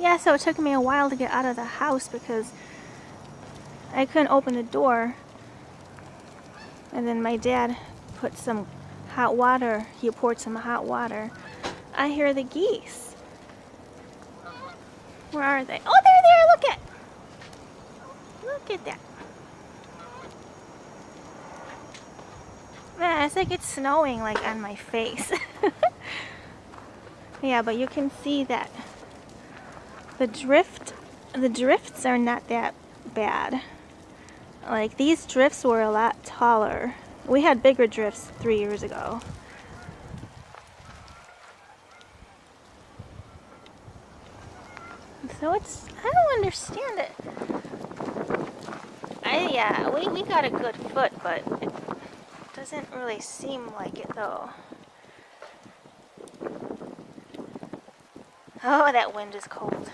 Yeah, so it took me a while to get out of the house because I couldn't open the door. And then my dad put some hot water, he poured some hot water. I hear the geese. Where are they? Oh, they're there, look at! Look at that. Man, it's like it's snowing like on my face. Yeah, but you can see that the drifts are not that bad. Like these drifts were a lot taller. We had bigger drifts 3 years ago. So it's, I don't understand it. Yeah, we got a good foot, but it doesn't really seem like it though. Oh, that wind is cold.